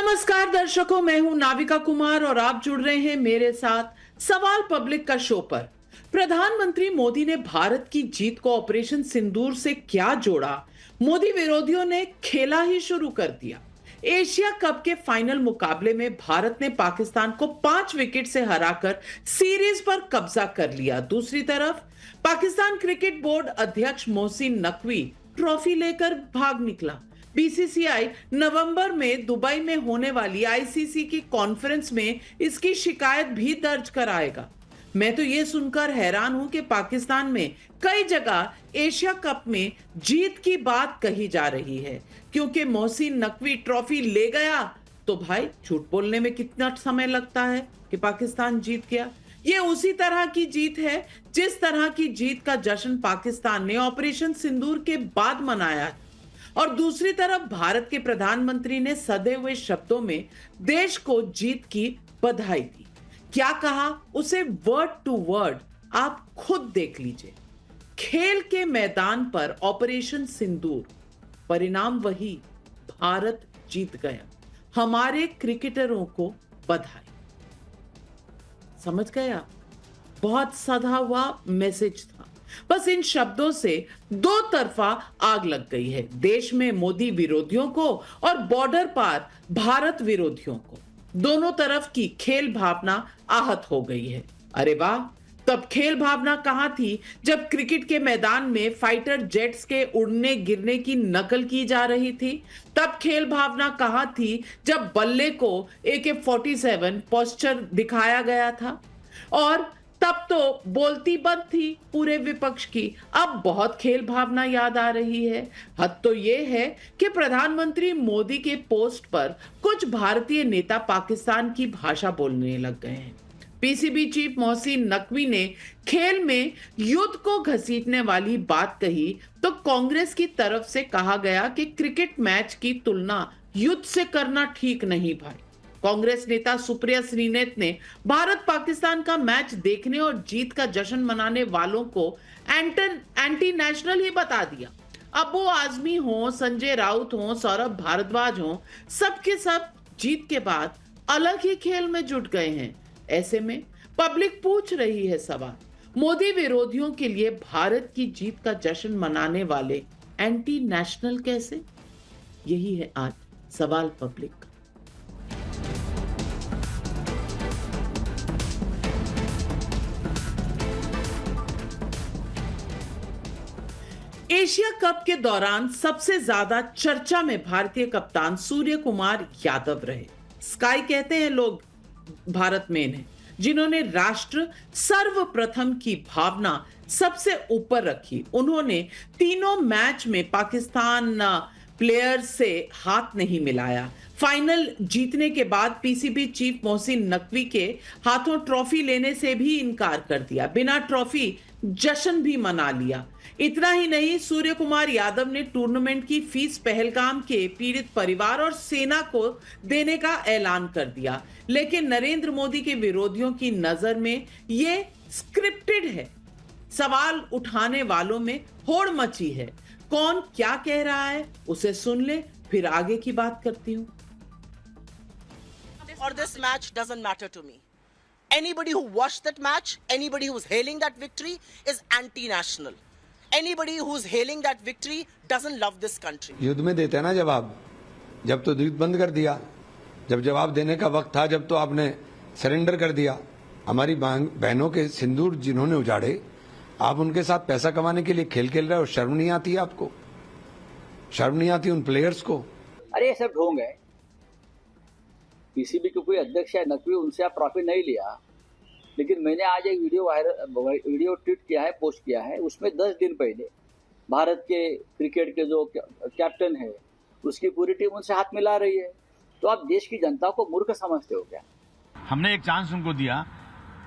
नमस्कार दर्शकों, मैं हूं नाविका कुमार और आप जुड़ रहे हैं मेरे साथ सवाल पब्लिक का शो पर। प्रधानमंत्री मोदी ने भारत की जीत को ऑपरेशन सिंदूर से क्या जोड़ा? मोदी विरोधियों ने खेला ही शुरू कर दिया। एशिया कप के फाइनल मुकाबले में भारत ने पाकिस्तान को 5 विकेट से हराकर सीरीज पर कब्जा कर लिया। दूसरी तरफ पाकिस्तान क्रिकेट बोर्ड अध्यक्ष मोहसिन नकवी ट्रॉफी लेकर भाग निकला। बीसीसीआई नवंबर में दुबई में होने वाली आईसीसी की कॉन्फ्रेंस में इसकी शिकायत भी दर्ज कराएगा। मैं तो ये सुनकर हैरान हूं कि पाकिस्तान में कई जगह एशिया कप में जीत की बात कही जा रही है, क्योंकि मोहसिन नकवी ट्रॉफी ले गया तो भाई झूठ बोलने में कितना समय लगता है कि पाकिस्तान जीत गया। ये उसी तरह की जीत है जिस तरह की जीत का जश्न पाकिस्तान ने ऑपरेशन सिंदूर के बाद मनाया। और दूसरी तरफ भारत के प्रधानमंत्री ने सधे हुए शब्दों में देश को जीत की बधाई दी। क्या कहा उसे वर्ड टू वर्ड आप खुद देख लीजिए। खेल के मैदान पर ऑपरेशन सिंदूर, परिणाम वही, भारत जीत गया। हमारे क्रिकेटरों को बधाई। समझ गया? बहुत सधा हुआ मैसेज था। बस इन शब्दों से दो तरफा आग लग गई है, देश में मोदी विरोधियों को और बॉर्डर पार भारत विरोधियों को। दोनों तरफ की खेल भावना आहत हो गई है। अरे वाह, तब खेल भावना कहां थी जब क्रिकेट के मैदान में फाइटर जेट्स के उड़ने गिरने की नकल की जा रही थी। तब खेल भावना कहां थी जब बल्ले को AK-47 पोस्चर दिखाया गया था। और तब तो बोलती बंद थी पूरे विपक्ष की। अब बहुत खेल भावना याद आ रही है। हद तो यह है कि प्रधानमंत्री मोदी के पोस्ट पर कुछ भारतीय नेता पाकिस्तान की भाषा बोलने लग गए हैं। पीसीबी चीफ मोहसिन नकवी ने खेल में युद्ध को घसीटने वाली बात कही तो कांग्रेस की तरफ से कहा गया कि क्रिकेट मैच की तुलना युद्ध से करना ठीक नहीं भाई। कांग्रेस नेता सुप्रिया श्रीनेत ने भारत पाकिस्तान का मैच देखने और जीत का जश्न मनाने वालों को एंटी नेशनल ही बता दिया। अबू आजमी हो, संजय राउत हो, सौरभ भारद्वाज हो, सबके सब जीत के बाद अलग ही खेल में जुट गए हैं। ऐसे में पब्लिक पूछ रही है सवाल, मोदी विरोधियों के लिए भारत की जीत का जश्न मनाने वाले एंटी नेशनल कैसे? यही है आज सवाल पब्लिक का। एशिया कप के दौरान सबसे ज्यादा चर्चा में भारतीय कप्तान सूर्य कुमार यादव रहे। स्काई कहते हैं लोग भारत में इन्हें, जिन्होंने राष्ट्र सर्वप्रथम की भावना सबसे ऊपर रखी। उन्होंने तीनों मैच में पाकिस्तान प्लेयर से हाथ नहीं मिलाया। फाइनल जीतने के बाद पीसीबी चीफ मोहसिन नकवी के हाथों ट्रॉफी लेने से भी इनकार कर दिया। बिना ट्रॉफी जश्न भी मना लिया। इतना ही नहीं, सूर्य कुमार यादव ने टूर्नामेंट की फीस पहलगाम के पीड़ित परिवार और सेना को देने का ऐलान कर दिया। लेकिन नरेंद्र मोदी के विरोधियों की नजर में यह स्क्रिप्टेड है। सवाल उठाने वालों में होड़ मची है। कौन क्या कह रहा है उसे सुन ले, फिर आगे की बात करती हूं। Or this match doesn't matter to me. Anybody who watched that match, anybody who's hailing that victory is anti-national. Anybody who's hailing that victory doesn't love this country. युद्ध में देते हैं ना जवाब, जब तो युद्ध बंद कर दिया, जब जवाब देने का वक्त था जब तो आपने सरेंडर कर दिया। हमारी बहनों के सिंदूर जिन्होंने उजाड़े, आप उनके साथ पैसा कमाने के लिए खेल खेल रहे हो। शर्म नहीं आती है आपको? शर्म नहीं आती उन प्लेयर्स को? अरे ये सब ढोंग है। पीसीबी के कोई अध्यक्ष है नकवी, उनसे आप ट्रॉफी नहीं लिया। लेकिन मैंने आज एक वीडियो ट्वीट किया है, पोस्ट किया है, उसमें 10 दिन पहले भारत के क्रिकेट के जो कैप्टन है उसकी पूरी टीम उनसे हाथ मिला रही है। तो आप देश की जनता को मूर्ख समझते हो क्या? हमने एक चांस उनको दिया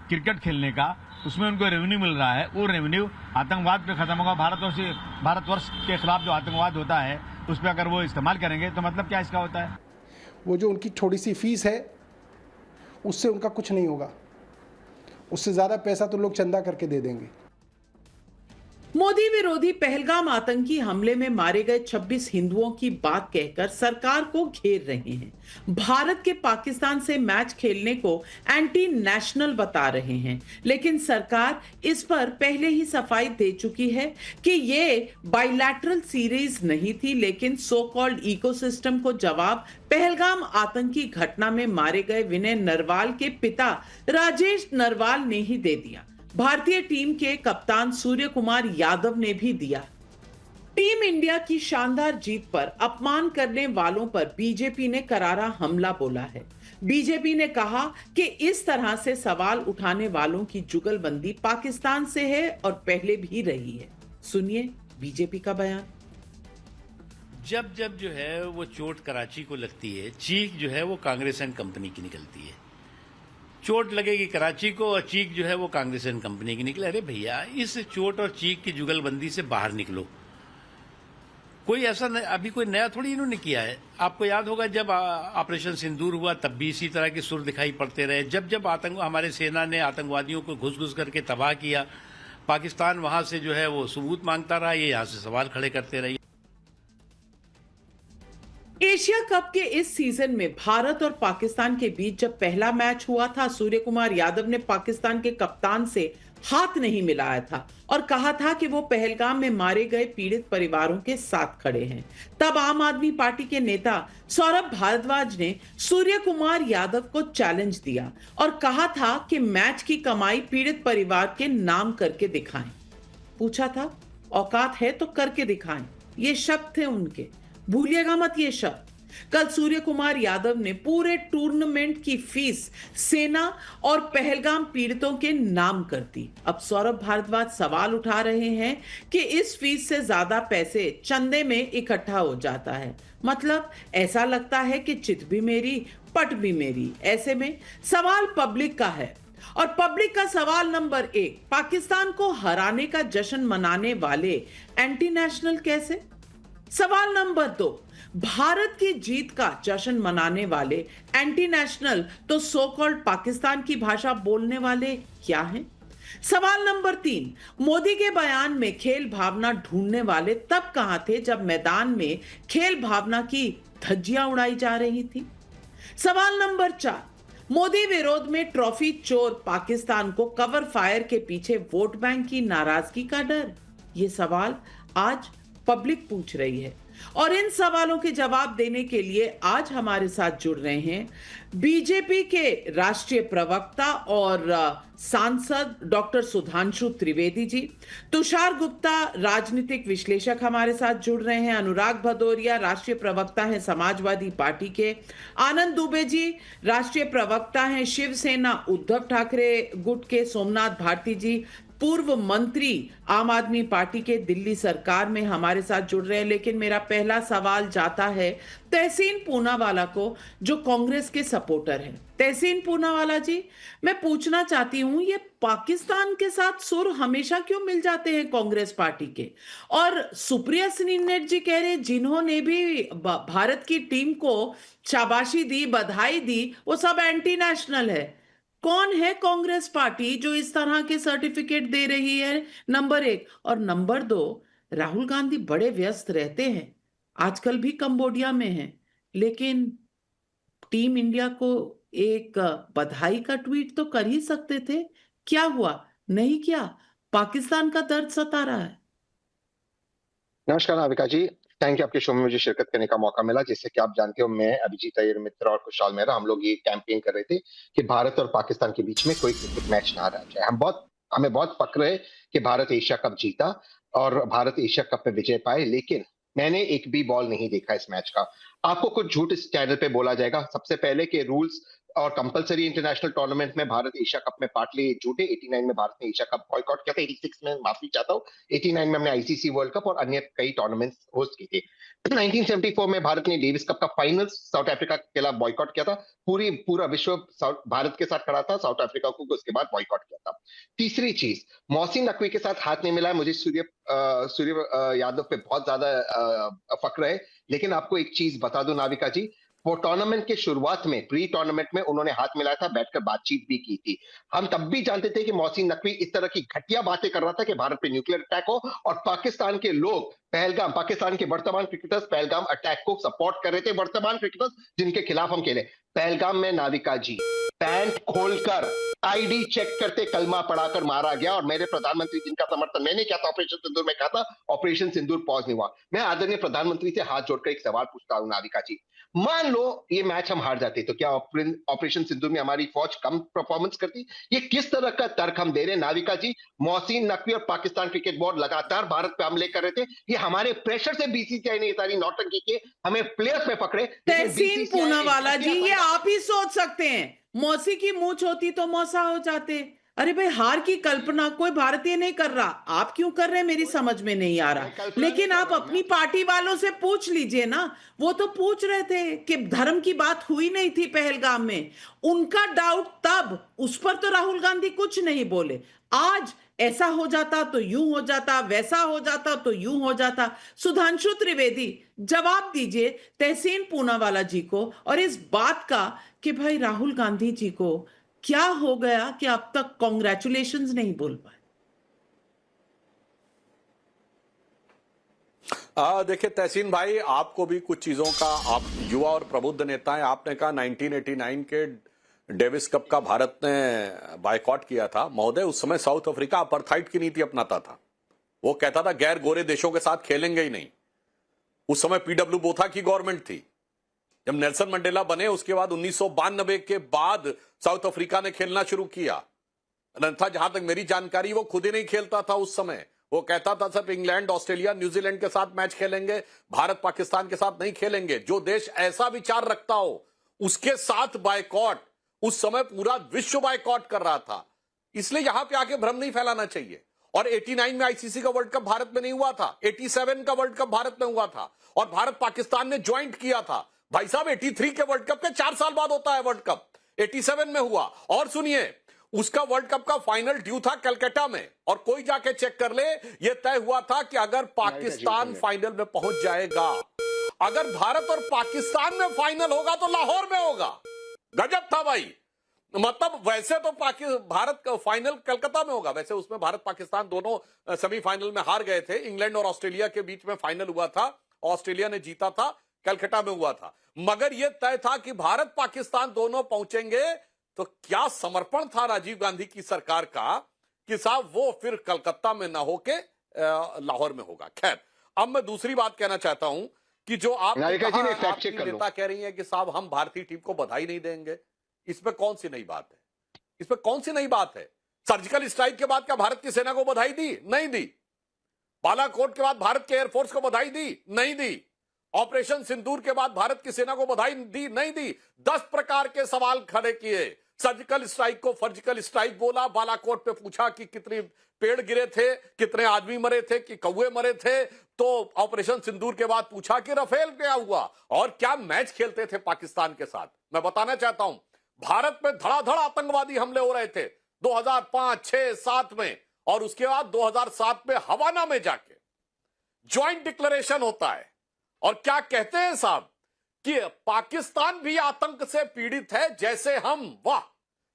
क्रिकेट खेलने का, उसमें उनको रेवेन्यू मिल रहा है। वो रेवेन्यू आतंकवाद पे खत्म होगा। भारतवर्ष के खिलाफ जो आतंकवाद होता है उस पर अगर वो इस्तेमाल करेंगे तो मतलब क्या इसका होता है? वो जो उनकी थोड़ी सी फीस है उससे उनका कुछ नहीं होगा। उससे ज्यादा पैसा तो लोग चंदा करके दे देंगे। मोदी विरोधी पहलगाम आतंकी हमले में मारे गए 26 हिंदुओं की बात कहकर सरकार को घेर रहे हैं। भारत के पाकिस्तान से मैच खेलने को एंटी नेशनल बता रहे हैं, लेकिन सरकार इस पर पहले ही सफाई दे चुकी है कि ये बाइलैटरल सीरीज नहीं थी, लेकिन सो कॉल्ड इकोसिस्टम को जवाब पहलगाम आतंकी घटना में मारे गए विनय नरवाल के पिता राजेश नरवाल ने ही दे दिया। भारतीय टीम के कप्तान सूर्य कुमार यादव ने भी दिया। टीम इंडिया की शानदार जीत पर अपमान करने वालों पर बीजेपी ने करारा हमला बोला है। बीजेपी ने कहा कि इस तरह से सवाल उठाने वालों की जुगलबंदी पाकिस्तान से है और पहले भी रही है। सुनिए बीजेपी का बयान। जब जब जो है वो चोट कराची को लगती है, चीख जो है वो कांग्रेस एंड कंपनी की निकलती है। चोट लगेगी कराची को और चीख जो है वो कांग्रेस एंड कंपनी की निकले। अरे भैया, इस चोट और चीख की जुगलबंदी से बाहर निकलो। कोई ऐसा अभी कोई नया थोड़ी इन्होंने किया है। आपको याद होगा जब ऑपरेशन सिंदूर हुआ तब भी इसी तरह के सुर दिखाई पड़ते रहे। जब जब हमारे सेना ने आतंकवादियों को घुस घुस करके तबाह किया, पाकिस्तान वहां से जो है वो सबूत मांगता रहा, ये यहां से सवाल खड़े करते रहे। एशिया कप के इस सीजन में भारत और पाकिस्तान के बीच जब पहला मैच हुआ था, सूर्य कुमार यादव ने पाकिस्तान के कप्तान से हाथ नहीं मिलाया था और कहा था कि वो पहलगाम में मारे गए पीड़ित परिवारों के साथ खड़े हैं। तब आम आदमी पार्टी के नेता सौरभ भारद्वाज ने सूर्य कुमार यादव को चैलेंज दिया और कहा था कि मैच की कमाई पीड़ित परिवार के नाम करके दिखाएं। पूछा था औकात है तो करके दिखाएं। ये शब्द थे उनके, भूलिएगा मत ये शब्द। कल सूर्य कुमार यादव ने पूरे टूर्नामेंट की फीस सेना और पहलगाम पीड़ितों के नाम कर दी। अब सौरभ भारद्वाज सवाल उठा रहे हैं कि इस फीस से ज्यादा पैसे चंदे में इकट्ठा हो जाता है। मतलब ऐसा लगता है कि चित भी मेरी पट भी मेरी। ऐसे में सवाल पब्लिक का है और पब्लिक का सवाल नंबर 1, पाकिस्तान को हराने का जश्न मनाने वाले एंटी नेशनल कैसे? सवाल नंबर 2, भारत की जीत का जश्न मनाने वाले एंटी नेशनल तो सो कॉल्ड पाकिस्तान की भाषा बोलने वाले क्या हैं? सवाल नंबर 3, मोदी के बयान में खेल भावना ढूंढने वाले तब कहां थे जब मैदान में खेल भावना की धज्जियां उड़ाई जा रही थी? सवाल नंबर 4, मोदी विरोध में ट्रॉफी चोर पाकिस्तान को कवर फायर के पीछे वोट बैंक की नाराजगी का डर? ये सवाल आज पब्लिक पूछ रही है और इन सवालों के जवाब देने के लिए आज हमारे साथ जुड़ रहे हैं बीजेपी के राष्ट्रीय प्रवक्ता और सांसद डॉक्टर सुधांशु त्रिवेदी जी, तुषार गुप्ता राजनीतिक विश्लेषक हमारे साथ जुड़ रहे हैं, अनुराग भदौरिया राष्ट्रीय प्रवक्ता हैं समाजवादी पार्टी के, आनंद दुबे जी राष्ट्रीय प्रवक्ता हैं शिवसेना उद्धव ठाकरे गुट के, सोमनाथ भारती जी पूर्व मंत्री आम आदमी पार्टी के दिल्ली सरकार में हमारे साथ जुड़ रहे हैं। लेकिन मेरा पहला सवाल जाता है तहसीन पूनावाला को, जो कांग्रेस के सपोर्टर हैं। तहसीन पूनावाला जी, मैं पूछना चाहती हूं, ये पाकिस्तान के साथ सुर हमेशा क्यों मिल जाते हैं कांग्रेस पार्टी के? और सुप्रिया सिन्हा जी कह रहे जिन्होंने भी भारत की टीम को शाबाशी दी, बधाई दी, वो सब एंटी नेशनल है। कौन है कांग्रेस पार्टी जो इस तरह के सर्टिफिकेट दे रही है? नंबर 1 और नंबर 2, राहुल गांधी बड़े व्यस्त रहते हैं, आजकल भी कंबोडिया में हैं, लेकिन टीम इंडिया को एक बधाई का ट्वीट तो कर ही सकते थे। क्या हुआ? नहीं किया। पाकिस्तान का दर्द सता रहा है। नमस्कार नाविका जी, थैंक यू आपके शो में मुझे शिरकत करने का मौका मिला। जैसे कि आप जानते हो, मैं अभिजीत अय्यर मित्र और कुशाल मेहरा, हम लोग ये कैंपेन कर रहे थे कि भारत और पाकिस्तान के बीच में कोई क्रिकेट मैच ना रह जाए। हमें बहुत फक्र है कि भारत एशिया कप जीता और भारत एशिया कप में विजय पाए, लेकिन मैंने एक भी बॉल नहीं देखा इस मैच का। आपको कुछ झूठ इस चैनल पे बोला जाएगा। सबसे पहले के रूल्स और कंपलसरी इंटरनेशनल टूर्नामेंट में भारत एशिया कप में पार्ट लिए झूठे। 89 में भारत ने एशिया कप बॉयकॉट किया था, 86 में माफी चाहता हूँ, 89 में हमने आईसीसी वर्ल्ड कप और अन्य कई टूर्नामेंट्स होस्ट किए थे। 1974 में भारत ने डेविस कप का फाइनल साउथ अफ्रीका के खिलाफ बॉयकॉट किया था। पूरा विश्व भारत के साथ खड़ा था, साउथ अफ्रीका को उसके बाद बॉयकॉट किया था। तीसरी चीज, मोहसिन नकवी के साथ हाथ नहीं मिला। मुझे सूर्य यादव पे बहुत ज्यादा फक्र है, लेकिन आपको एक चीज बता दूं नाविका जी, वो टूर्नामेंट के शुरुआत में, प्री टूर्नामेंट में उन्होंने हाथ मिलाया था, बैठकर बातचीत भी की थी। हम तब भी जानते थे कि मोहसिन नकवी इस तरह की घटिया बातें कर रहा था कि भारत पे न्यूक्लियर अटैक हो, और पाकिस्तान के लोग पहलगाम, पाकिस्तान के वर्तमान क्रिकेटर्स पहलगाम अटैक को सपोर्ट कर रहे थे, वर्तमान क्रिकेटर्स जिनके खिलाफ हम खेले। पहलगाम में नाविका जी पैंट खोलकर आईडी चेक करते कलमा पढ़ाकर मारा गया, और मेरे प्रधानमंत्री जिनका समर्थन मैंने किया था ऑपरेशन सिंदूर में, कहा था ऑपरेशन सिंदूर पॉज नहीं हुआ। मैं आदरणीय प्रधानमंत्री से हाथ जोड़कर एक सवाल पूछता हूं नाविका जी, मान लो ये मैच हम हार जाते तो क्या ऑपरेशन सिंदूर में हमारी फौज कम परफॉर्मेंस करती? ये किस तरह का तर्क हम दे रहे हैं नाविका जी? मोहसिन नकवी और पाकिस्तान क्रिकेट बोर्ड लगातार भारत पे हमले कर रहे थे, ये हमारे प्रेशर से बीसीसीआई ने ये सारी नौटंकी की, हमें प्लेयर्स पे पकड़े। तहसीन पूनावाला जी, ये आप ही सोच सकते हैं, मौसी की मूंछ होती तो मौसा हो जाते। अरे भाई, हार की कल्पना कोई भारतीय नहीं कर रहा, आप क्यों कर रहे हैं मेरी समझ में नहीं आ रहा। लेकिन आप अपनी पार्टी वालों से पूछ लीजिए ना, वो तो पूछ रहे थे कि धर्म की बात हुई नहीं थी पहलगाम में, उनका डाउट तब, उस पर तो राहुल गांधी कुछ नहीं बोले। आज ऐसा हो जाता तो यूं हो जाता, वैसा हो जाता तो यूं हो जाता। सुधांशु त्रिवेदी, जवाब दीजिए तहसीन पूनावाला जी को, और इस बात का कि भाई राहुल गांधी जी को क्या हो गया कि अब तक कॉन्ग्रेचुलेशंस नहीं बोल पाए। देखिए तहसीन भाई, आपको भी कुछ चीजों का, आप युवा और प्रबुद्ध नेता हैं, आपने कहा 1989 के डेविस कप का भारत ने बायकॉट किया था। महोदय, उस समय साउथ अफ्रीका अपार्थाइड की नीति अपनाता था, वो कहता था गैर गोरे देशों के साथ खेलेंगे ही नहीं। उस समय पीडब्ल्यू बोथा की गवर्नमेंट थी। जब नेल्सन मंडेला बने उसके बाद 1992 के बाद साउथ अफ्रीका ने खेलना शुरू किया। अन्यथा जहां तक मेरी जानकारी वो खुद ही नहीं खेलता था उस समय, वो कहता था सिर्फ इंग्लैंड, ऑस्ट्रेलिया, न्यूजीलैंड के साथ मैच खेलेंगे, भारत पाकिस्तान के साथ नहीं खेलेंगे। जो देश ऐसा विचार रखता हो उसके साथ बायकॉट, उस समय पूरा विश्व बायकॉट कर रहा था। इसलिए यहां पे आके भ्रम नहीं फैलाना चाहिए। और 89 में आईसीसी का वर्ल्ड कप भारत में नहीं हुआ था, 87 का वर्ल्ड कप भारत में हुआ था, और भारत पाकिस्तान ने ज्वाइंट किया था। भाई साहब, 83 के वर्ल्ड कप के 4 साल बाद होता है वर्ल्ड कप, 87 में हुआ। और सुनिए, उसका वर्ल्ड कप का फाइनल ड्यू था कलकत्ता में, और कोई जाके चेक कर ले, यह तय हुआ था कि अगर पाकिस्तान फाइनल में पहुंच जाएगा, अगर भारत और पाकिस्तान में फाइनल होगा तो लाहौर में होगा। गजब था भाई। मतलब वैसे तो भारत का फाइनल कलकत्ता में होगा, वैसे उसमें भारत पाकिस्तान दोनों सेमीफाइनल में हार गए थे। इंग्लैंड और ऑस्ट्रेलिया के बीच में फाइनल हुआ था, ऑस्ट्रेलिया ने जीता था, कलकत्ता में हुआ था। मगर यह तय था कि भारत पाकिस्तान दोनों पहुंचेंगे। तो क्या समर्पण था राजीव गांधी की सरकार का कि साहब वो फिर कलकत्ता में ना होके लाहौर में होगा। खैर, अब मैं दूसरी बात कहना चाहता हूं कि जो आप नेता कह रही है कि साहब हम भारतीय टीम को बधाई नहीं देंगे, इसमें कौन सी नई बात है? इसमें कौन सी नई बात है? सर्जिकल स्ट्राइक के बाद क्या भारत की सेना को बधाई दी? नहीं दी। बालाकोट के बाद भारत के एयरफोर्स को बधाई दी? नहीं दी। ऑपरेशन सिंदूर के बाद भारत की सेना को बधाई दी? नहीं दी। 10 प्रकार के सवाल खड़े किए। सर्जिकल स्ट्राइक को फर्जिकल स्ट्राइक बोला, बालाकोट पे पूछा कि कितने पेड़ गिरे थे, कितने आदमी मरे थे, कि कौवे मरे थे। तो ऑपरेशन सिंदूर के बाद पूछा कि राफेल क्या हुआ और क्या मैच खेलते थे पाकिस्तान के साथ। मैं बताना चाहता हूं, भारत में धड़ाधड़ आतंकवादी हमले हो रहे थे 2005, 6, 7 में, और उसके बाद 2007 में हवाना में जाके ज्वाइंट डिक्लेरेशन होता है। और क्या कहते हैं साहब कि पाकिस्तान भी आतंक से पीड़ित है जैसे हम। वाह,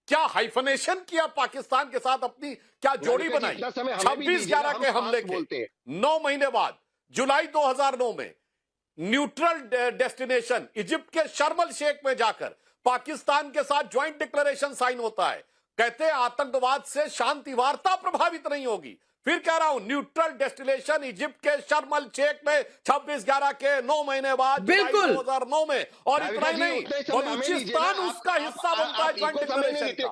क्या हाइफनेशन किया पाकिस्तान के साथ, अपनी क्या जोड़ी बनाई। 26/11 के हमले के 9 महीने बाद जुलाई 2009 में न्यूट्रल डेस्टिनेशन इजिप्ट के शर्म अल शेख में जाकर पाकिस्तान के साथ ज्वाइंट डिक्लेरेशन साइन होता है। कहते हैं आतंकवाद से शांति वार्ता प्रभावित नहीं होगी। फिर कह रहा हूं, न्यूट्रल डेस्टिनेशन इजिप्ट के शर्म अल शेख में 26/11 के 9 महीने बाद 2009 में। और इतना ही नहीं, बलूचिस्तान उसका हिस्सा बनता है ज्वाइंट डिक्लेरेशन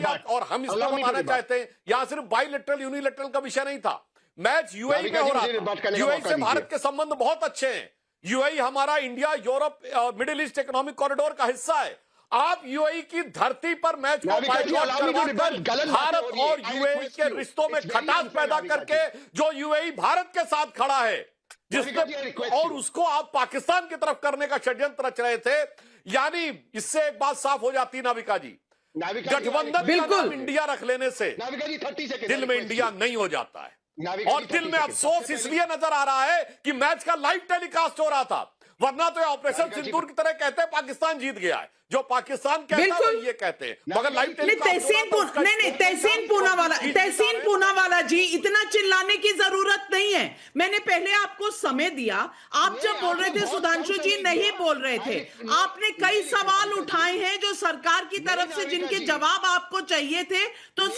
का। और हम इसको बताना चाहते हैं, यहां सिर्फ बाइलेटरल यूनिलेटरल का विषय नहीं था। मैच यूएई में हो रहा था। यूएई से भारत के संबंध बहुत अच्छे हैं। यूएई हमारा India Europe middle east economic corridor का हिस्सा है। आप यूएई की धरती पर मैच को बायकॉट करवाकर भारत और यूएई के रिश्तों में खटास पैदा करके जो यूएई भारत के साथ खड़ा है, जिसने, और उसको आप पाकिस्तान की तरफ करने का षड्यंत्र रच रहे थे। यानी इससे एक बात साफ हो जाती नाविका जी, गठबंधन का नाम इंडिया रख लेने से दिल में इंडिया नहीं हो जाता है। और दिल में अफसोस इसलिए नजर आ रहा है कि मैच का लाइव टेलीकास्ट हो रहा था, वरना तो ये ऑपरेशन सिंदूर की तरह कहते हैं पाकिस्तान जीत गया है। जो पाकिस्तान कहता है बिल्कुल। वो ये कहते हैं, मगर लाइव नहीं तहसीन पूनावाला जी, इतना चिल्लाने की जरूरत नहीं है। मैंने पहले आपको समय दिया, आप जब बोल रहे थे सुधांशु जी नहीं बोल रहे थे, आपने कई सवाल उठाए हैं जो सरकार की तरफ से जिनके जवाब आपको चाहिए थे, तो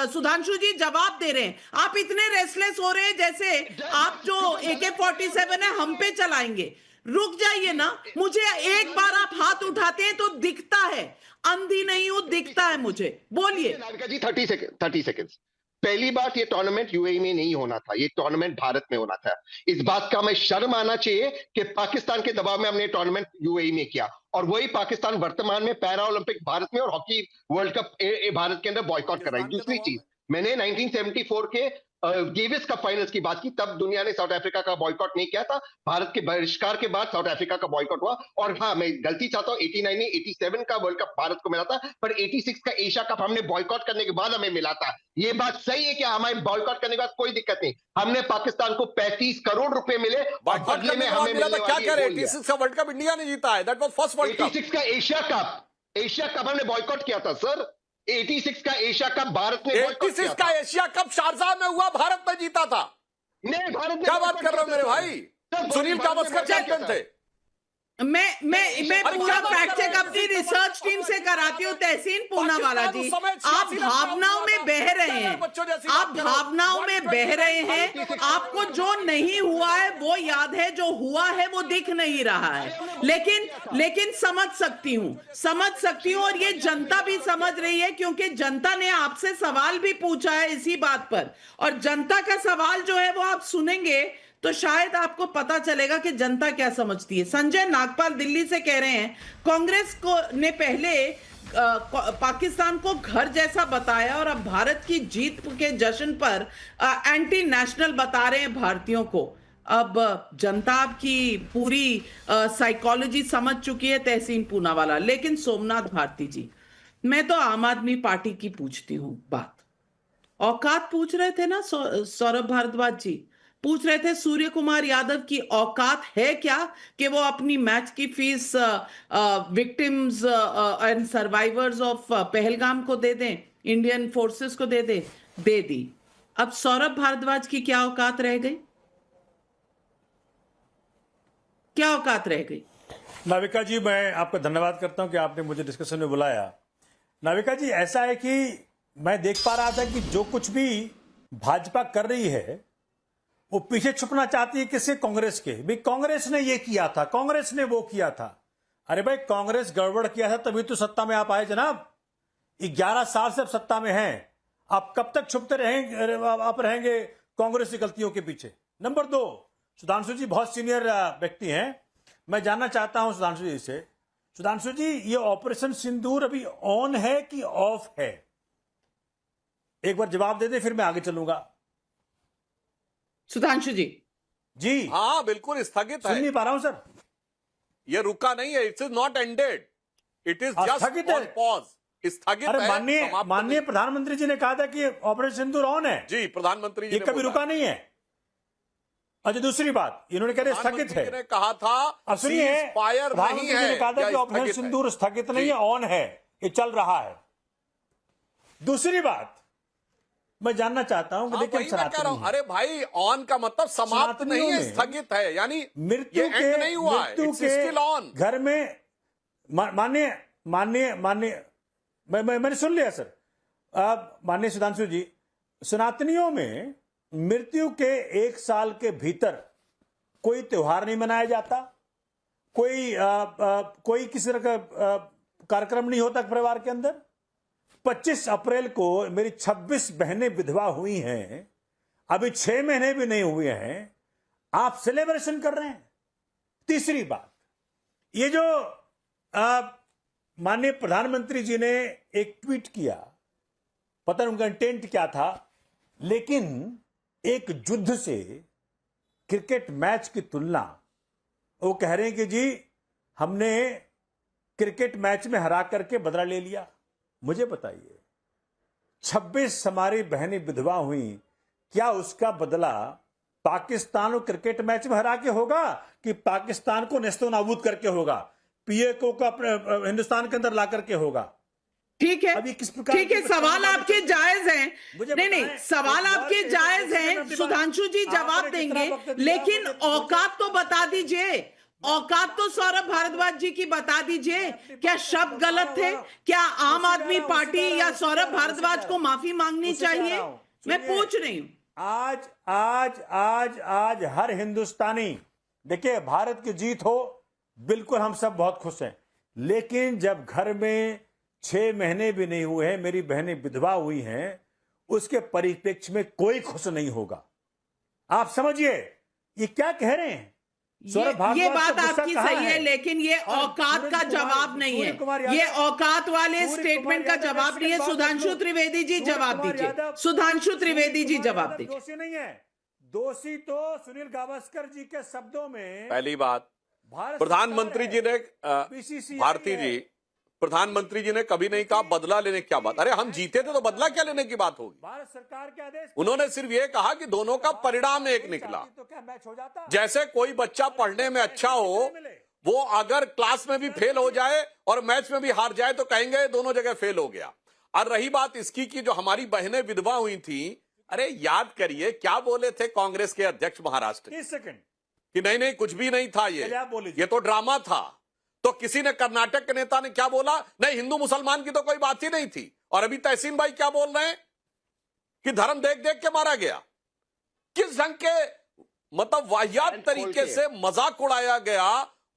सुधांशु जी जवाब दे रहे हैं। आप इतने रेस्टलेस हो रहे हैं जैसे आप जो AK-47 है हम पे चलाएंगे। रुक जाइए ना, मुझे एक बार आप हाथ उठाते हैं तो दिखता है, अंधी नहीं हूं, दिखता है मुझे। बोलिए राधिका जी, 30 सेकेंड्स। पहली बात, ये टूर्नामेंट यूएई में नहीं होना था, ये टूर्नामेंट भारत में होना था। इस बात का हमें शर्म आना चाहिए कि पाकिस्तान के दबाव में हमने टूर्नामेंट यूएई में किया, और वही पाकिस्तान वर्तमान में पैरा ओलंपिक भारत में और हॉकी वर्ल्ड कप भारत के अंदर बॉयकॉट कर रहा है। दूसरी चीज, मैंने 1974 के डेविस कप फाइनल्स की बात की, तब दुनिया ने साउथ अफ्रीका का बॉयकॉट नहीं किया था। भारत के बहिष्कार के बाद साउथ अफ्रीका का बॉयकॉट हुआ। और हाँ, मैं गलती चाहता हूं, 89 में 87 का वर्ल्ड कप भारत को मिला था, पर 86 का एशिया कप हमने बॉयकॉट करने के बाद हमें मिला था। ये बात सही है कि हमें बॉयकॉट करने के बाद कोई दिक्कत नहीं, हमने पाकिस्तान को 35 करोड़ रुपए मिले और बदले में हमें मिलने क्या कह रहे हैं? वाली 86 का वर्ल्ड कप इंडिया ने जीता है, that was first world cup. 86 का एशिया कप हमने बॉयकॉट किया था सर। 86 का एशिया कप भारत ने बॉयकॉट किया 86 था। का एशिया कप शारजाह में हुआ, भारत ने जीता था। नहीं, भारत ने क्या बात कर रहे हो मेरे बॉयकॉट भाई? किया था। सुनील गावस्कर चैंपियन थे। मैं पूरा फैक्ट चेक अपनी रिसर्च टीम से कराती हूँ। तहसीन पूनावाला जी, आप भावनाओं में बह रहे हैं, आप भावनाओं में बह रहे हैं। आपको जो नहीं हुआ है वो याद है, जो हुआ है वो दिख नहीं रहा है। लेकिन समझ सकती हूँ और ये जनता भी समझ रही है, क्योंकि जनता ने आपसे सवाल भी पूछा है इसी बात पर। और जनता का सवाल जो है वो आप सुनेंगे तो शायद आपको पता चलेगा कि जनता क्या समझती है। संजय नागपाल दिल्ली से कह रहे हैं, कांग्रेस को ने पहले पाकिस्तान को घर जैसा बताया और अब भारत की जीत के जश्न पर एंटी नेशनल बता रहे हैं भारतीयों को। अब जनता आपकी पूरी साइकोलॉजी समझ चुकी है तहसीन पूनावाला। लेकिन सोमनाथ भारती जी, मैं तो आम आदमी पार्टी की पूछती हूं बात। औकात पूछ रहे थे ना सौरभ भारद्वाज जी, पूछ रहे थे सूर्य कुमार यादव की औकात है क्या कि वो अपनी मैच की fees victims and survivors of Pahalgam को दे दें, इंडियन फोर्सेस को दे दी। अब सौरभ भारद्वाज की क्या औकात रह गई? क्या औकात रह गई? नाविका जी, मैं आपका धन्यवाद करता हूं कि आपने मुझे डिस्कशन में बुलाया। नाविका जी, ऐसा है कि मैं देख पा रहा था कि जो कुछ भी भाजपा कर रही है वो पीछे छुपना चाहती है किसके? कांग्रेस के। भाई कांग्रेस ने ये किया था, कांग्रेस ने वो किया था। अरे भाई, कांग्रेस गड़बड़ किया था तभी तो सत्ता में आप आए जनाब। 11 साल से आप सत्ता में हैं, आप कब तक छुपते रहेंगे? आप रहेंगे कांग्रेस की गलतियों के पीछे। नंबर 2, सुधांशु जी बहुत सीनियर व्यक्ति हैं, मैं जानना चाहता हूं सुधांशु जी से। सुधांशु जी, ये ऑपरेशन सिंदूर अभी ऑन है कि ऑफ है? एक बार जवाब दे दे, फिर मैं आगे चलूंगा। सुधांशु जी हाँ बिल्कुल स्थगित है। सुन नहीं पा रहा हूं सर। ये रुका नहीं है, it's not ended, it is just on pause, स्थगित अरे है। माननीय प्रधानमंत्री जी ने कहा था कि ऑपरेशन सिंदूर ऑन है। जी, प्रधानमंत्री जी ये कभी रुका नहीं है। अच्छा, दूसरी बात, इन्होंने कहा स्थगित है। ने कहा था अब सुनिए, फायर नहीं प्रधानमंत्री जी है, ने कहा था कि ऑपरेशन सिंदूर स्थगित नहीं है, ऑन है, ये चल रहा है। दूसरी बात मैं जानना चाहता हूं, लेकिन अरे भाई, ऑन का मतलब समाप्त नहीं है, स्थगित है, यानी मृत्यु के नहीं हुआ है, इट्स स्टिल ऑन। घर में माननीय मैंने सुन लिया सर। माननीय सुधांशु जी, सनातनियों में मृत्यु के 1 साल के भीतर कोई त्योहार नहीं मनाया जाता, कोई किसी तरह का कार्यक्रम नहीं होता परिवार के अंदर। 25 अप्रैल को मेरी 26 बहनें विधवा हुई हैं, अभी 6 महीने भी नहीं हुए हैं, आप सेलिब्रेशन कर रहे हैं। तीसरी बात, ये जो माननीय प्रधानमंत्री जी ने एक ट्वीट किया, पता नहीं उनका इंटेंट क्या था, लेकिन एक युद्ध से क्रिकेट मैच की तुलना, वो कह रहे हैं कि जी हमने क्रिकेट मैच में हरा करके बदला ले लिया। मुझे बताइए, 26 हमारी बहनें विधवा हुई, क्या उसका बदला पाकिस्तान को क्रिकेट मैच में हरा के होगा कि पाकिस्तान को नेस्तो नाबूद करके होगा, पीएको को अपने हिंदुस्तान के अंदर ला करके होगा? ठीक है, अभी किस प्रकार ठीक है, सवाल आपके जायज हैं। मुझे नहीं नहीं, बताएं, सवाल आपके एक जायज बार हैं, सुधांशु जी जवाब आपने कितना देंगे, वक्त दिया? लेकिन मुझे- औकात तो बता दीजिए, औकात तो सौरभ भारद्वाज जी की बता दीजिए। क्या शब्द गलत थे? क्या आम आदमी पार्टी या सौरभ भारद्वाज को माफी मांगनी चाहिए? मैं पूछ रही हूं। आज आज आज आज हर हिंदुस्तानी, देखिए भारत की जीत हो, बिल्कुल हम सब बहुत खुश हैं, लेकिन जब घर में 6 महीने भी नहीं हुए हैं, मेरी बहनें विधवा हुई हैं, उसके परिप्रेक्ष्य में कोई खुश नहीं होगा। आप समझिए ये क्या कह रहे हैं? ये बात आपकी सही है, लेकिन ये औकात का जवाब नहीं है, ये औकात वाले स्टेटमेंट का जवाब नहीं है। सुधांशु त्रिवेदी जी जवाब दीजिए, सुधांशु त्रिवेदी जी जवाब दीजिए। दोषी नहीं है, दोषी तो सुनील गावस्कर जी के शब्दों में पहली बात, भारत प्रधानमंत्री जी ने BCCI भारती है। जी, प्रधानमंत्री जी ने कभी नहीं कहा बदला लेने की क्या बात। अरे हम जीते थे तो बदला क्या लेने की बात होगी? भारत सरकार के आदेश उन्होंने सिर्फ ये कहा कि दोनों का परिणाम एक निकला। तो क्या मैच हो जाता? जैसे कोई बच्चा पढ़ने में अच्छा हो, वो अगर क्लास में भी फेल हो जाए और मैच में भी हार जाए तो कहेंगे दोनों जगह फेल हो गया। और रही बात इसकी कि जो हमारी बहनें विधवा हुई थी, अरे याद करिए क्या बोले थे कांग्रेस के अध्यक्ष महाराष्ट्र 30 सेकंड कि नहीं नहीं कुछ भी नहीं था, चलिए आप बोलिए। ये तो ड्रामा था। तो किसी ने, कर्नाटक के नेता ने क्या बोला, नहीं हिंदू मुसलमान की तो कोई बात ही नहीं थी। और अभी तहसीन भाई क्या बोल रहे हैं कि धर्म देख देख के मारा गया। किस ढंग के मतलब वाहियात तरीके से मजाक उड़ाया गया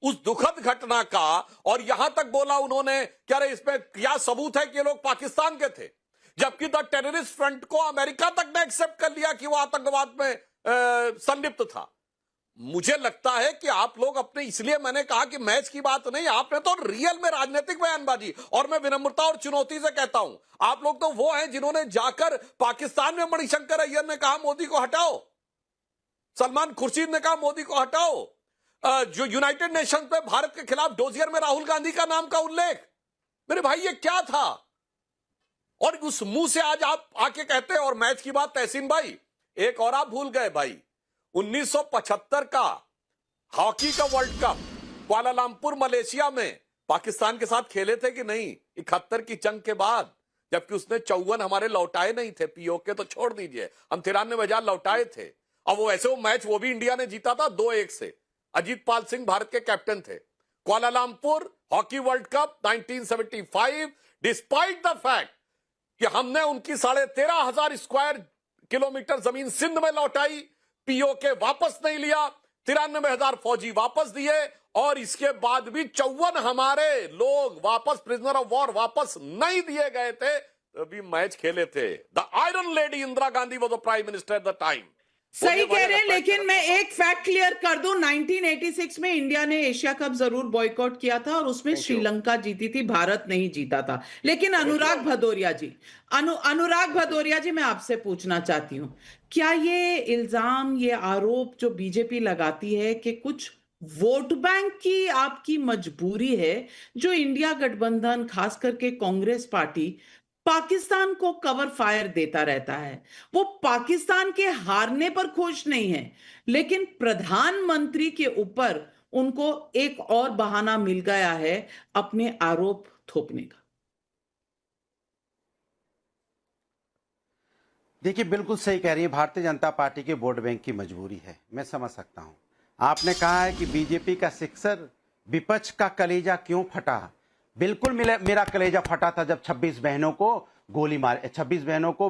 उस दुखद घटना का। और यहां तक बोला उन्होंने क्या रे इसमें क्या सबूत है कि ये लोग पाकिस्तान के थे, जबकि द टेररिस्ट फ्रंट को अमेरिका तक ने एक्सेप्ट कर लिया कि वो आतंकवाद में संलिप्त था। मुझे लगता है कि आप लोग अपने, इसलिए मैंने कहा कि मैच की बात नहीं, आपने तो रियल में राजनीतिक बयानबाजी। और मैं विनम्रता और चुनौती से कहता हूं, आप लोग तो वो हैं जिन्होंने जाकर पाकिस्तान में मणिशंकर अय्यर ने कहा मोदी को हटाओ, सलमान खुर्शीद ने कहा मोदी को हटाओ, जो यूनाइटेड नेशंस में भारत के खिलाफ डोजियर में राहुल गांधी का नाम का उल्लेख। मेरे भाई ये क्या था? और उस मुंह से आज आप आके कहते हैं। और मैच की बात तहसीन भाई, एक और आप भूल गए भाई, 1975 का हॉकी का वर्ल्ड कप कुआलालंपुर मलेशिया में पाकिस्तान के साथ खेले थे कि नहीं 71 की जंग के बाद, जबकि उसने 54 हमारे लौटाए नहीं थे, पीओके तो छोड़ दीजिए, हम 93,000 लौटाए थे। अब वो ऐसे वो मैच वो भी इंडिया ने जीता था 2-1 से। अजीत पाल सिंह भारत के कैप्टन थे। Kuala Lumpur hockey world cup 1975, despite the fact कि हमने उनकी 13,500 स्क्वायर किलोमीटर जमीन सिंध में लौटाई, पीओके वापस नहीं लिया, 93,000 फौजी वापस दिए, और इसके बाद भी 54 हमारे लोग वापस, प्रिजनर ऑफ वॉर वापस नहीं दिए गए थे, तभी मैच खेले थे। The iron lady Indira Gandhi was the prime minister at the time. सही कह रहे हैं, लेकिन मैं एक फैक्ट क्लियर कर दूं, 1986 में इंडिया ने एशिया कप जरूर बॉयकॉट किया था और उसमें श्रीलंका जीती थी, भारत नहीं जीता था। लेकिन अनुराग भदौरिया जी, अनुराग भदौरिया जी, मैं आपसे पूछना चाहती हूं, क्या ये इल्जाम, ये आरोप जो बीजेपी लगाती है कि कुछ वोट बैंक की आपकी मजबूरी है, जो इंडिया गठबंधन खास करके कांग्रेस पार्टी पाकिस्तान को कवर फायर देता रहता है, वो पाकिस्तान के हारने पर खुश नहीं है, लेकिन प्रधानमंत्री के ऊपर उनको एक और बहाना मिल गया है अपने आरोप थोपने का? देखिए बिल्कुल सही कह रही है, भारतीय जनता पार्टी के वोट बैंक की मजबूरी है, मैं समझ सकता हूं। आपने कहा है कि बीजेपी का सिक्सर विपक्ष का कलेजा क्यों फटा। बिल्कुल मेरा कलेजा फटा था जब 26 बहनों को गोली मार, 26 बहनों को